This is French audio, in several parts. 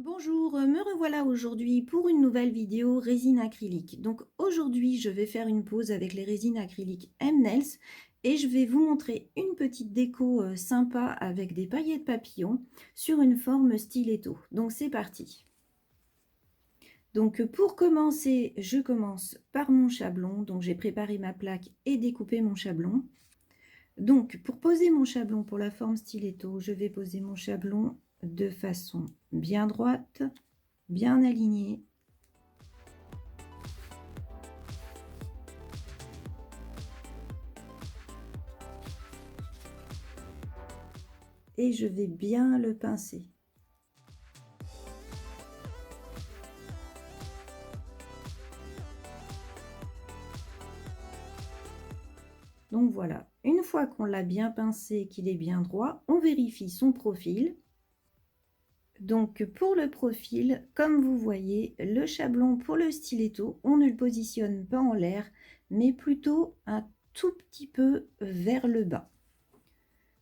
Bonjour, me revoilà aujourd'hui pour une nouvelle vidéo résine acrylique. Donc aujourd'hui, je vais faire une pause avec les résines acryliques M-Nails et je vais vous montrer une petite déco sympa avec des paillettes papillons sur une forme stiletto. Donc c'est parti. Donc pour commencer, je commence par mon chablon. Donc j'ai préparé ma plaque et découpé mon chablon. Donc pour poser mon chablon pour la forme stiletto, je vais poser mon chablon de façon bien droite, bien alignée. Et je vais bien le pincer. Donc voilà, une fois qu'on l'a bien pincé, qu'il est bien droit, on vérifie son profil. Donc pour le profil, comme vous voyez, le chablon pour le stiletto, on ne le positionne pas en l'air, mais plutôt un tout petit peu vers le bas.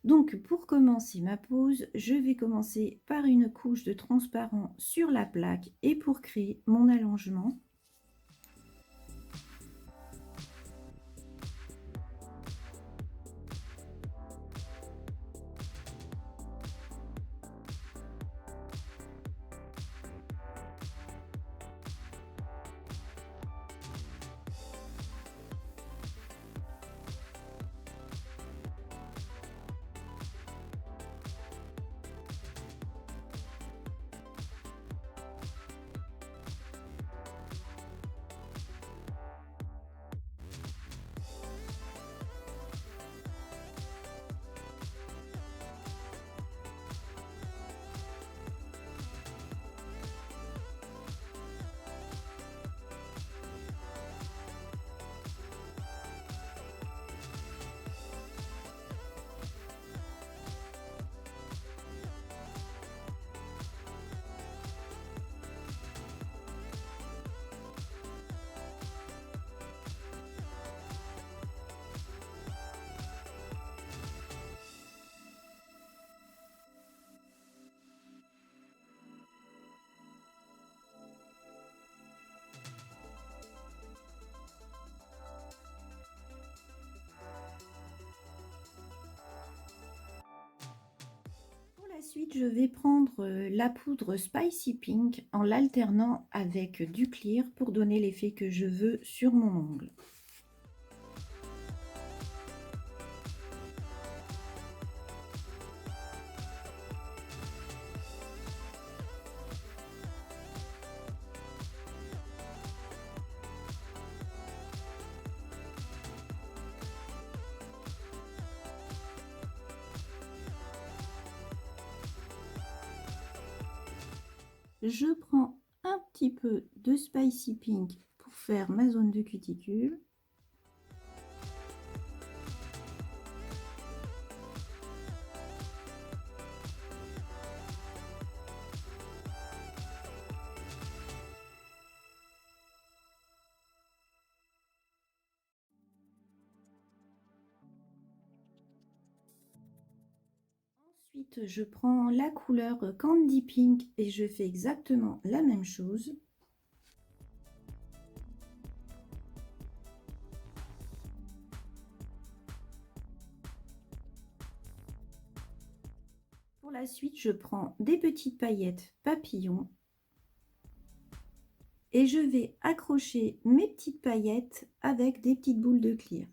Donc pour commencer ma pose, je vais commencer par une couche de transparent sur la plaque et pour créer mon allongement. Ensuite, je vais prendre la poudre Spicy Pink en l'alternant avec du clear pour donner l'effet que je veux sur mon ongle. Je prends un petit peu de Spicy Pink pour faire ma zone de cuticule. Ensuite, je prends la couleur Candy Pink et je fais exactement la même chose. Pour la suite, je prends des petites paillettes papillons et je vais accrocher mes petites paillettes avec des petites boules de clear.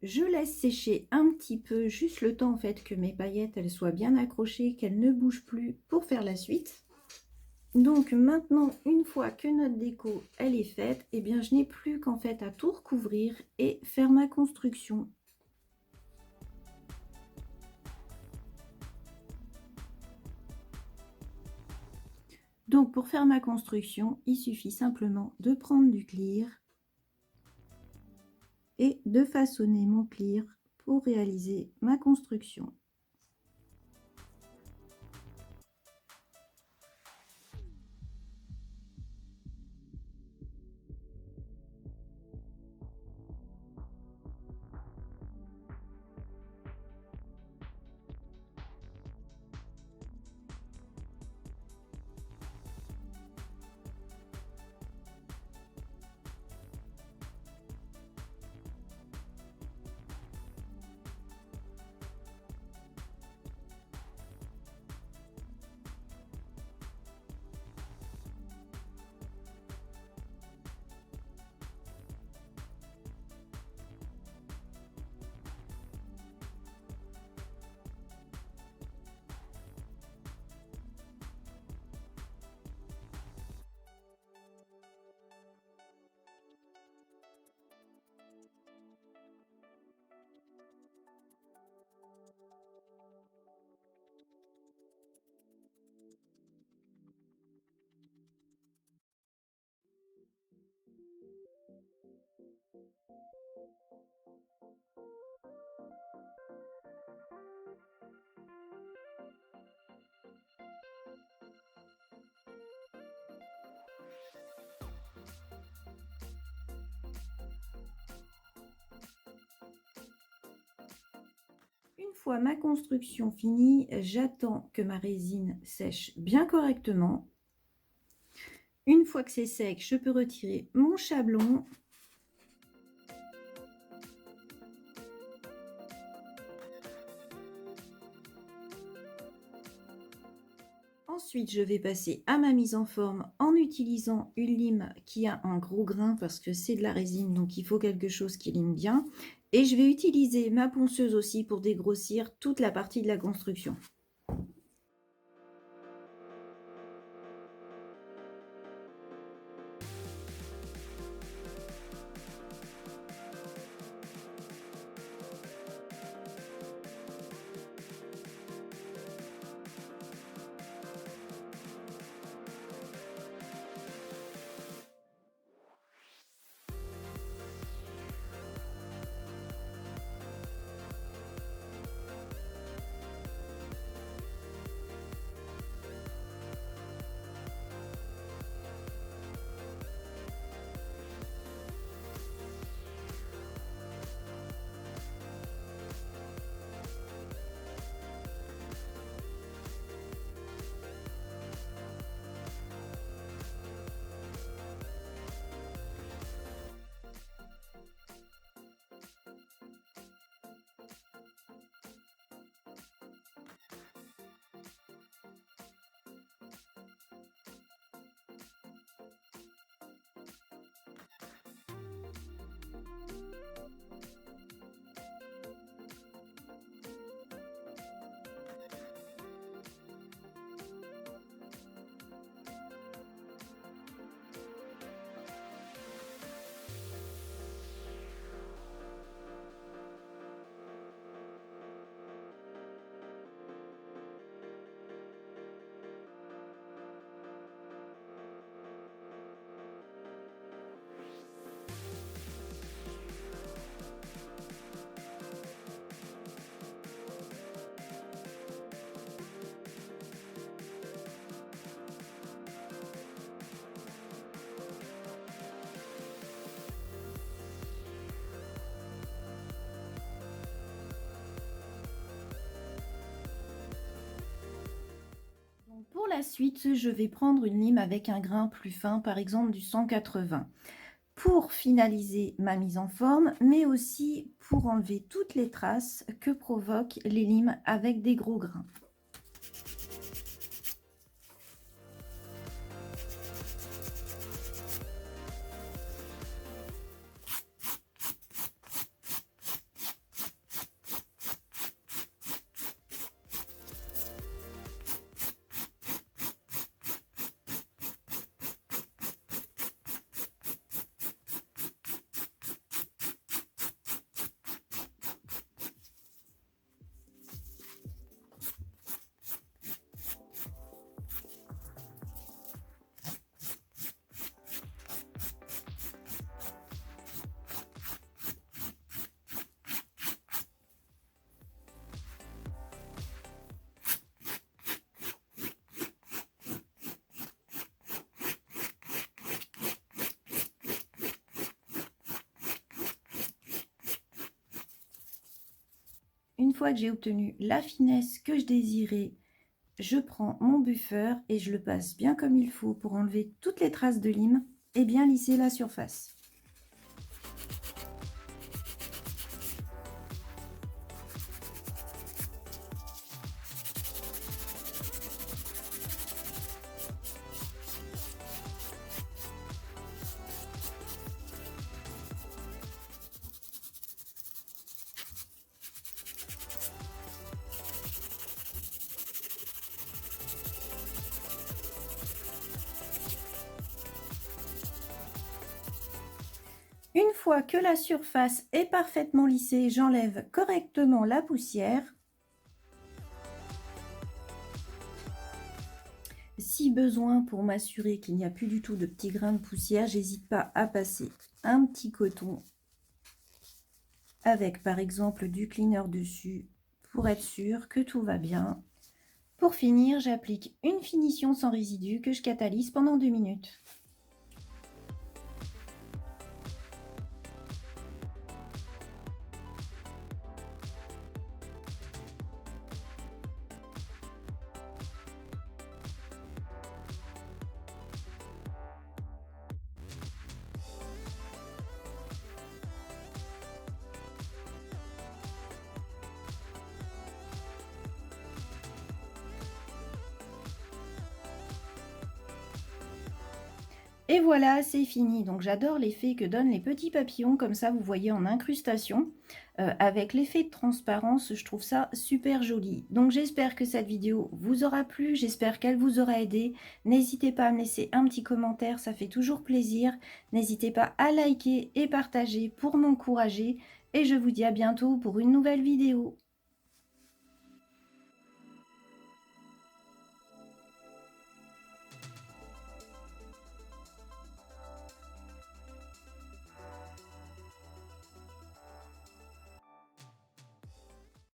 Je laisse sécher un petit peu, juste le temps en fait que mes paillettes elles soient bien accrochées, qu'elles ne bougent plus pour faire la suite. Donc maintenant, une fois que notre déco elle est faite, eh bien je n'ai plus qu'en fait à tout recouvrir et faire ma construction. Donc pour faire ma construction, il suffit simplement de prendre du clear et de façonner mon clear pour réaliser ma construction. Une fois ma construction finie, j'attends que ma résine sèche bien correctement. Une fois que c'est sec, je peux retirer mon chablon. Ensuite, je vais passer à ma mise en forme en utilisant une lime qui a un gros grain parce que c'est de la résine, donc il faut quelque chose qui lime bien. Et je vais utiliser ma ponceuse aussi pour dégrossir toute la partie de la construction. Pour la suite, je vais prendre une lime avec un grain plus fin, par exemple du 180, pour finaliser ma mise en forme, mais aussi pour enlever toutes les traces que provoquent les limes avec des gros grains. fois que j'ai obtenu la finesse que je désirais, je prends mon buffer et je le passe bien comme il faut pour enlever toutes les traces de lime et bien lisser la surface. Une fois que la surface est parfaitement lissée, j'enlève correctement la poussière. Si besoin, pour m'assurer qu'il n'y a plus du tout de petits grains de poussière, j'hésite pas à passer un petit coton avec par exemple du cleaner dessus pour être sûr que tout va bien. Pour finir, j'applique une finition sans résidu que je catalyse pendant 2 minutes. Et voilà, c'est fini. Donc j'adore l'effet que donnent les petits papillons, comme ça vous voyez en incrustation. Avec l'effet de transparence, je trouve ça super joli. Donc j'espère que cette vidéo vous aura plu, j'espère qu'elle vous aura aidé. N'hésitez pas à me laisser un petit commentaire, ça fait toujours plaisir. N'hésitez pas à liker et partager pour m'encourager. Et je vous dis à bientôt pour une nouvelle vidéo.